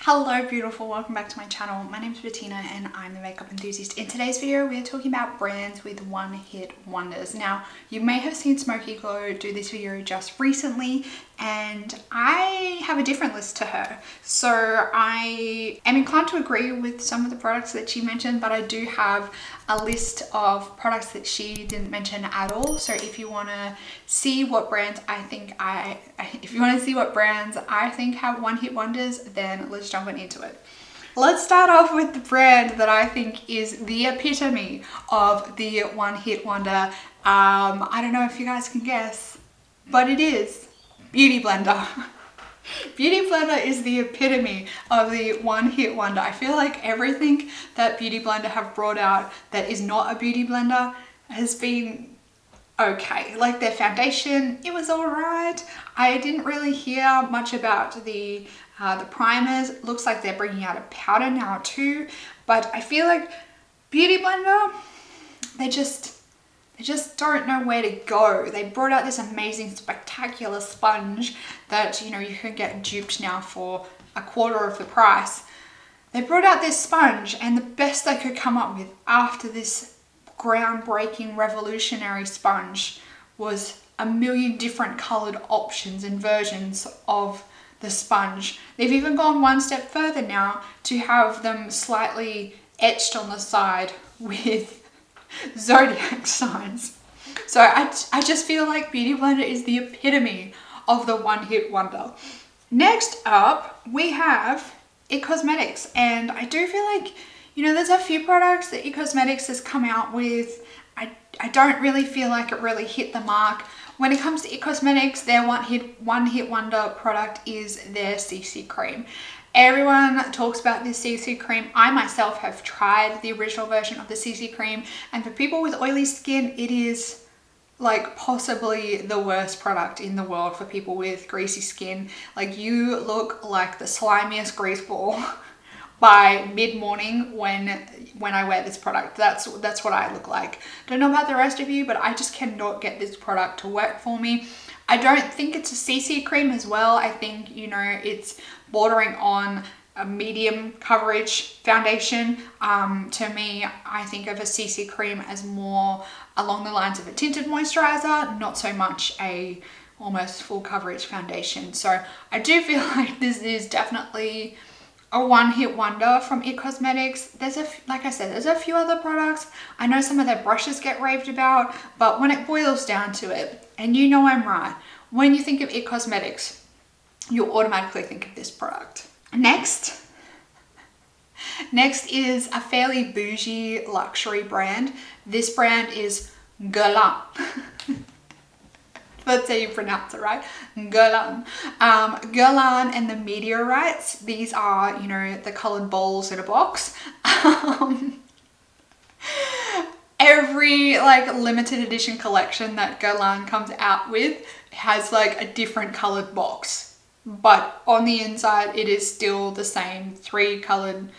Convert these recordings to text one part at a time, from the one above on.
Hello beautiful, welcome back to my channel. My name is Bettina and I'm the makeup enthusiast. In today's video we are talking about brands with one-hit wonders. Now you may have seen Smoky Glow do this video just recently and I have a different list to her. So I am inclined to agree with some of the products that she mentioned, but I do have a list of products that she didn't mention at all. So if you want to see what brands I think have one-hit wonders, then let's jump into it. Let's start off with the brand that I think is the epitome of the one-hit wonder. I don't know if you guys can guess, but it is Beauty Blender. Beauty Blender is the epitome of the one-hit wonder. I feel like everything that Beauty Blender have brought out that is not a Beauty Blender has been okay. Like their foundation, it was all right. I didn't really hear much about the primers. Looks like they're bringing out a powder now too, but I feel like Beauty Blender, they just don't know where to go. They brought out this amazing, spectacular sponge that, you know, you can get duped now for a quarter of the price. They brought out this sponge and the best they could come up with after this groundbreaking, revolutionary sponge was a million different colored options and versions of the sponge. They've even gone one step further now to have them slightly etched on the side with zodiac signs. So I just feel like Beauty Blender is the epitome of the one-hit wonder. Next up, we have It Cosmetics, and I do feel like, you know, there's a few products that It Cosmetics has come out with. I don't really feel like it really hit the mark. When it comes to It Cosmetics, their one-hit wonder product is their CC cream. Everyone talks about this CC cream. I myself have tried the original version of the CC cream, and for people with oily skin, it is like possibly the worst product in the world for people with greasy skin. Like you look like the slimiest grease ball by mid-morning when I wear this product. That's what I look like. Don't know about the rest of you, but I just cannot get this product to work for me. I don't think it's a CC cream as well. I think, you know, it's bordering on a medium coverage foundation. To me, I think of a CC cream as more along the lines of a tinted moisturizer, not so much a almost full coverage foundation. So I do feel like this is definitely a one-hit wonder from It Cosmetics. Like I said, there's a few other products. I know some of their brushes get raved about, but when it boils down to it, and you know I'm right, when you think of It Cosmetics, you automatically think of this product. Next is a fairly bougie luxury brand. This brand is Guerlain. That's how you pronounce it, right? Guerlain. Guerlain and the meteorites. These are, you know, the colored balls in a box. Every like limited edition collection that Guerlain comes out with has like a different colored box, but on the inside it is still the same 3 colored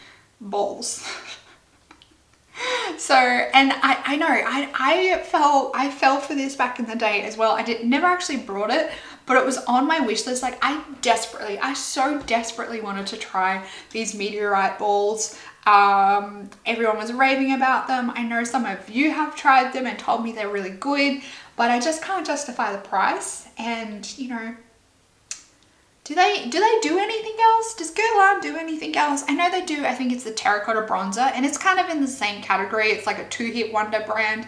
balls. So, and I know I fell for this back in the day as well. Never actually brought it, but it was on my wish list. Like I so desperately wanted to try these meteorite balls. Everyone was raving about them. I know some of you have tried them and told me they're really good, but I just can't justify the price. And you know, do they do anything else? Does Guerlain do anything else? I know they do. I think it's the terracotta bronzer, and it's kind of in the same category. It's like a two-hit wonder brand.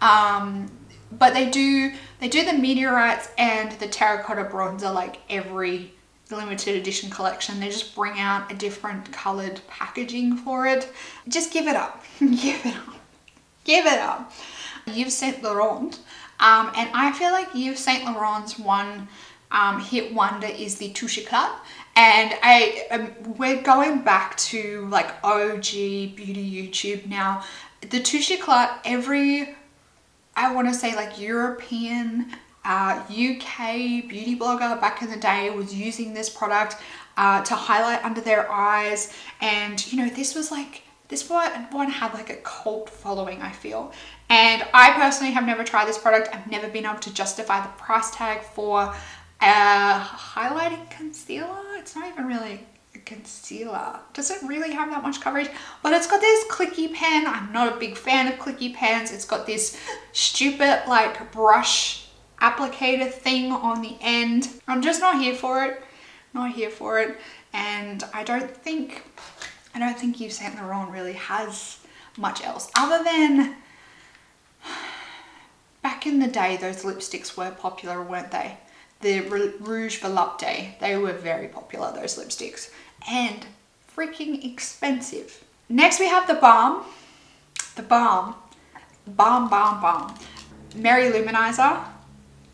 But they do the meteorites and the terracotta bronzer like every limited edition collection. They just bring out a different colored packaging for it. Just give it up. Give it up. Give it up. Yves Saint Laurent. And I feel like Yves Saint Laurent's one hit wonder is the Touche Éclat, and we're going back to like OG beauty YouTube now. The Touche Éclat, I want to say like European, UK beauty blogger back in the day was using this product to highlight under their eyes, and you know, this one had like a cult following, I feel. And I personally have never tried this product. I've never been able to justify the price tag for highlighting concealer. It's not even really a concealer. Does it really have that much coverage? But it's got this clicky pen. I'm not a big fan of clicky pens. It's got this stupid like brush applicator thing on the end. I'm just not here for it. Not here for it. And I don't think Yves Saint Laurent really has much else other than back in the day. Those lipsticks were popular, weren't they? The Rouge Volupté, they were very popular, those lipsticks, and freaking expensive. Next we have the balm. Mary Luminizer.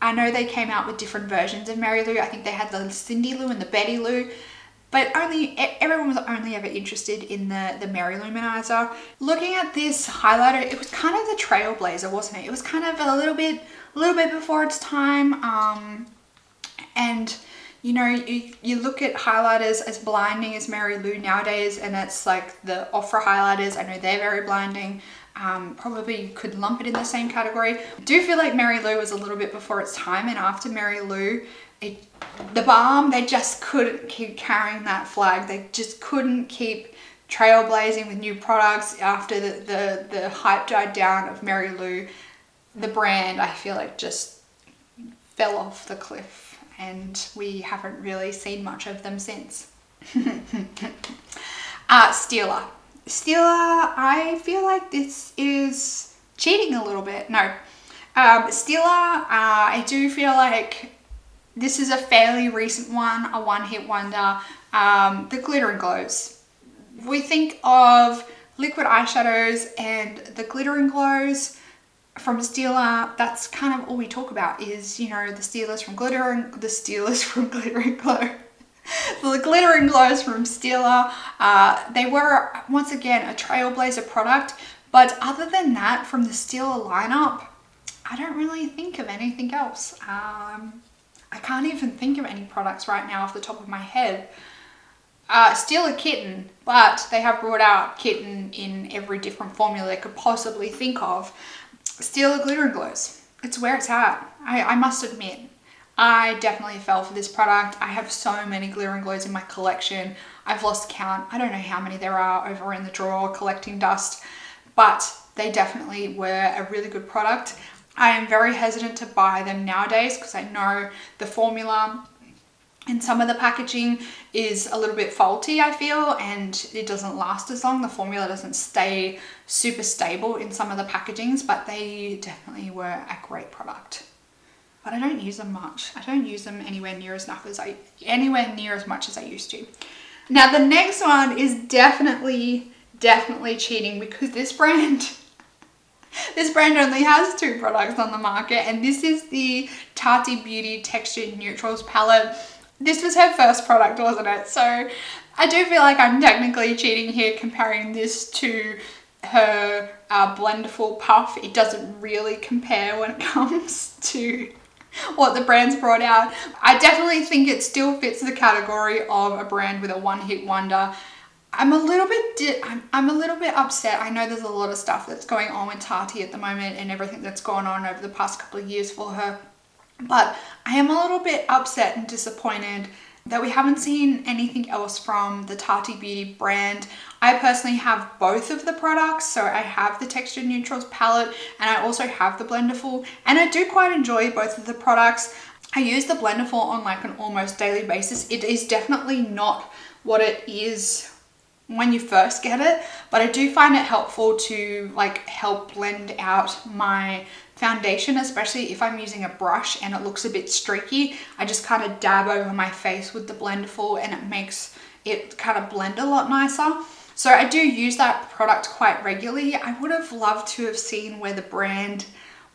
I know they came out with different versions of Mary Lou. I think they had the Cindy Lou and the Betty Lou, but everyone was only ever interested in the Mary Luminizer. Looking at this highlighter, it was kind of the trailblazer, wasn't it? It was kind of a little bit before its time. And you know, you look at highlighters as blinding as Mary Lou nowadays, and it's like the Ofra highlighters. I know they're very blinding. Probably could lump it in the same category. I do feel like Mary Lou was a little bit before its time, and after Mary Lou, the balm, they just couldn't keep carrying that flag. They just couldn't keep trailblazing with new products after the hype died down of Mary Lou. The brand, I feel like, just fell off the cliff, and we haven't really seen much of them since. Stila. I feel like this is cheating a little bit. No. Stila, I do feel like this is a fairly recent one, a one-hit wonder. The Glitter and Glows. We think of liquid eyeshadows and the Glitter and Glows from Stila. That's kind of all we talk about is, you know, the Stilas from Glitter and the Stilas from Glitter and Glow. The Glitter and Glows from Stila. They were, once again, a trailblazer product. But other than that, from the Stila lineup, I don't really think of anything else. I can't even think of any products right now off the top of my head. Stila Kitten, but they have brought out Kitten in every different formula they could possibly think of. Stila Glitter and Glows. It's where it's at. I must admit. I definitely fell for this product. I have so many Glitter and Glows in my collection. I've lost count. I don't know how many there are over in the drawer collecting dust, but they definitely were a really good product. I am very hesitant to buy them nowadays because I know the formula and some of the packaging is a little bit faulty, I feel, and it doesn't last as long. The formula doesn't stay super stable in some of the packagings, but they definitely were a great product. But I don't use them much. I don't use them anywhere near as much as I used to. Now the next one is definitely cheating because this brand only has 2 products on the market, and this is the Tati Beauty Texture Neutrals palette. This was her first product, wasn't it? So I do feel like I'm technically cheating here comparing this to her Blenderful Puff. It doesn't really compare when it comes to what the brand's brought out. I definitely think it still fits the category of a brand with a one-hit wonder. I'm a little bit upset. I know there's a lot of stuff that's going on with Tati at the moment and everything that's gone on over the past couple of years for her. But I am a little bit upset and disappointed that we haven't seen anything else from the Tati Beauty brand. I personally have both of the products. So I have the Texture Neutrals palette and I also have the Blenderful, and I do quite enjoy both of the products. I use the Blenderful on like an almost daily basis. It is definitely not what it is when you first get it, but I do find it helpful to like help blend out my foundation, especially if I'm using a brush and it looks a bit streaky. I just kind of dab over my face with the Blenderful and it makes it kind of blend a lot nicer. So I do use that product quite regularly. I would have loved to have seen where the brand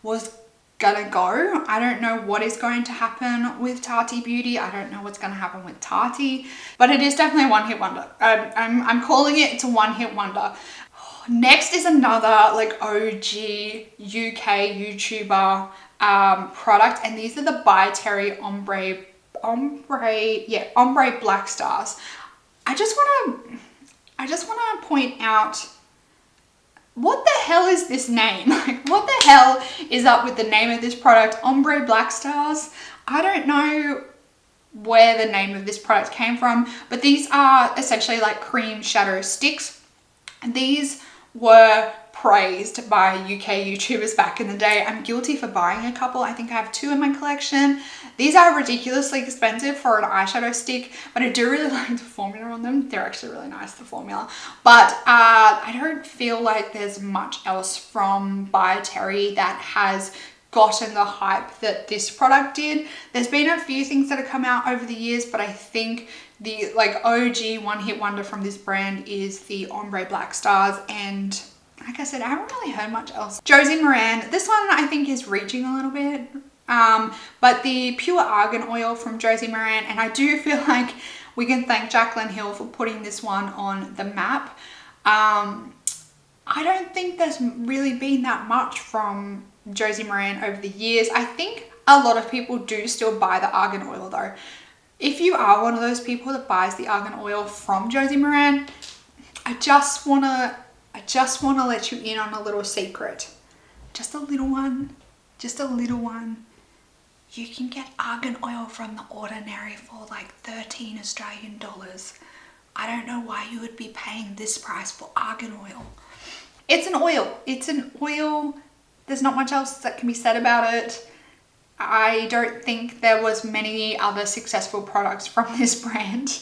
was gonna go. I don't know what is going to happen with Tati Beauty. I don't know what's gonna happen with Tati, but it is definitely a one-hit wonder. I'm calling it, it's a one-hit wonder. Next is another like OG UK YouTuber product, and these are the By Terry Ombre Black Stars. I just want to point out, what the hell is this name? Like, what the hell is up with the name of this product, Ombre Black Stars? I don't know where the name of this product came from, but these are essentially like cream shadow sticks. And these were praised by UK YouTubers back in the day. I'm guilty for buying a couple. I think I have 2 in my collection. These are ridiculously expensive for an eyeshadow stick, but I do really like the formula on them. They're actually really nice, the formula. But I don't feel like there's much else from By Terry that has gotten the hype that this product did. There's been a few things that have come out over the years, but I think the like OG one hit wonder from this brand is the Ombre Black Stars, and like I said, I haven't really heard much else. Josie Maran, this one I think is reaching a little bit, but the Pure Argan Oil from Josie Maran, and I do feel like we can thank Jaclyn Hill for putting this one on the map. I don't think there's really been that much from Josie Maran over the years. I think a lot of people do still buy the argan oil though. If you are one of those people that buys the argan oil from Josie Maran, I just wanna let you in on a little secret. Just a little one. Just a little one. You can get argan oil from The Ordinary for like 13 Australian dollars. I don't know why you would be paying this price for argan oil. It's an oil. It's an oil. There's not much else that can be said about it. I don't think there was many other successful products from this brand.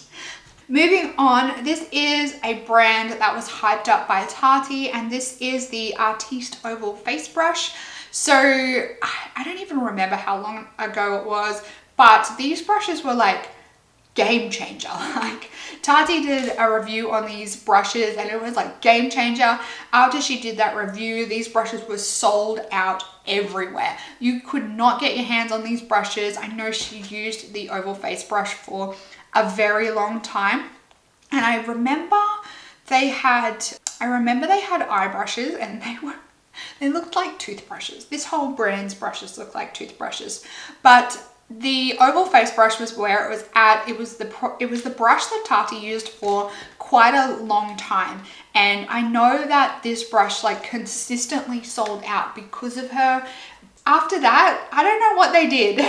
Moving on, this is a brand that was hyped up by Tati, and this is the Artiste Oval Face Brush. So I don't even remember how long ago it was, but these brushes were like game changer. Like Tati did a review on these brushes and it was like game changer. After she did that review, these brushes were sold out everywhere. You could not get your hands on these brushes. I know she used the oval face brush for a very long time, and I remember they had eye brushes and they looked like toothbrushes. This whole brand's brushes look like toothbrushes, but the oval face brush was where it was at. It was the brush that Tati used for quite a long time, and I know that this brush like consistently sold out because of her. After that, I don't know what they did.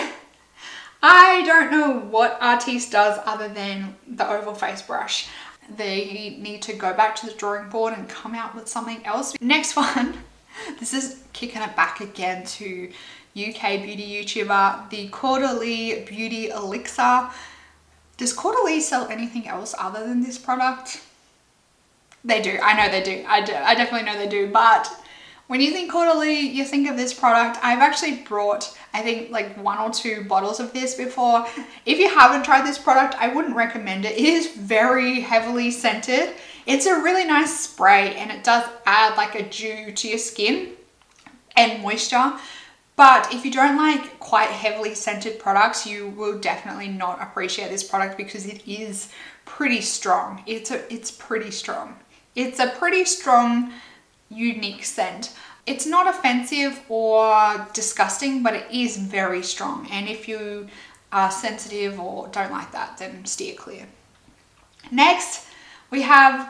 I don't know what Artiste does other than the oval face brush. They need to go back to the drawing board and come out with something else. Next one, this is kicking it back again to UK beauty YouTuber, the Caudalie Beauty Elixir. Does Caudalie sell anything else other than this product? They do. I know they do. I definitely know they do. But when you think Caudalie, you think of this product. I've actually brought, I think, like 1 or 2 bottles of this before. If you haven't tried this product, I wouldn't recommend it. It is very heavily scented. It's a really nice spray and it does add like a dew to your skin and moisture. But if you don't like quite heavily scented products, you will definitely not appreciate this product because it is pretty strong. It's pretty strong. It's a pretty strong, unique scent. It's not offensive or disgusting, but it is very strong. And if you are sensitive or don't like that, then steer clear. Next, we have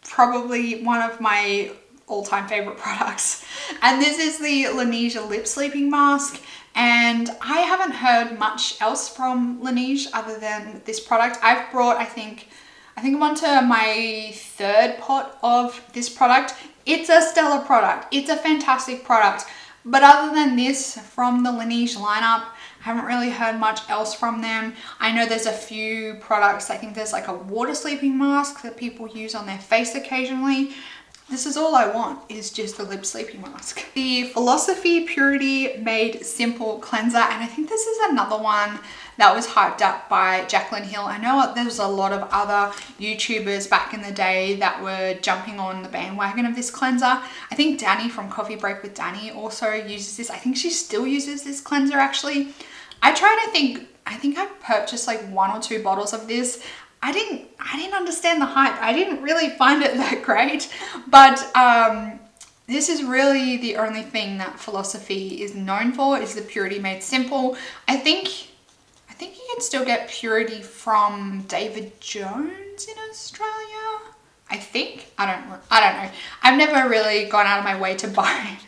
probably one of my all-time favorite products, and this is the Laneige Lip Sleeping Mask. And I haven't heard much else from Laneige other than this product. I've brought, I think I'm onto my 3rd pot of this product. It's a stellar product. It's a fantastic product. But other than this from the Laneige lineup, I haven't really heard much else from them. I know there's a few products. I think there's like a water sleeping mask that people use on their face occasionally. This is all I want, is just the lip sleeping mask. The Philosophy Purity Made Simple Cleanser, and I think this is another one that was hyped up by Jaclyn Hill. I know there was a lot of other YouTubers back in the day that were jumping on the bandwagon of this cleanser. I think Danny from Coffee Break with Danny also uses this. I think she still uses this cleanser actually. I think I purchased like 1 or 2 bottles of this. I didn't understand the hype. I didn't really find it that great, but this is really the only thing that Philosophy is known for, is the Purity Made Simple. I think you can still get Purity from David Jones in Australia. I think. I don't know. I've never really gone out of my way to buy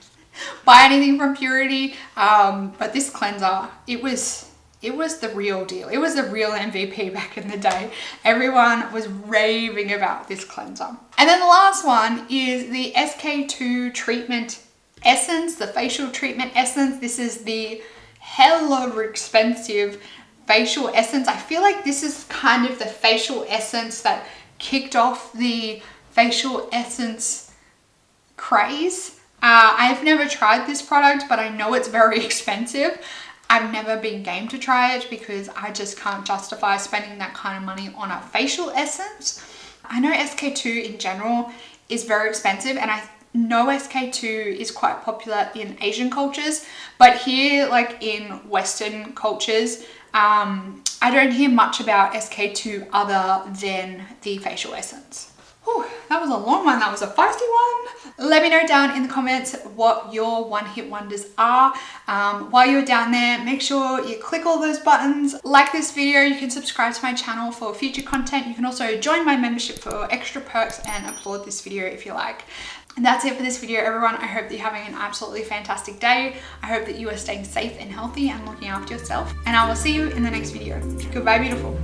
buy anything from Purity. But this cleanser, it was the real deal. It was the real MVP back in the day. Everyone was raving about this cleanser. And then the last one is the SK2 treatment essence, the facial treatment essence. This is the hella expensive facial essence. I feel like this is kind of the facial essence that kicked off the facial essence craze. I've never tried this product, but I know it's very expensive. I've never been game to try it because I just can't justify spending that kind of money on a facial essence. I know SK2 in general is very expensive, and I know SK2 is quite popular in Asian cultures, but here, like in Western cultures, I don't hear much about SK2 other than the facial essence. Whew, that was a long one. That was a feisty one. Let me know down in the comments what your one-hit wonders are. While you're down there, make sure you click all those buttons. Like this video. You can subscribe to my channel for future content. You can also join my membership for extra perks and applaud this video if you like. And that's it for this video, everyone. I hope that you're having an absolutely fantastic day. I hope that you are staying safe and healthy and looking after yourself. And I will see you in the next video. Goodbye, beautiful.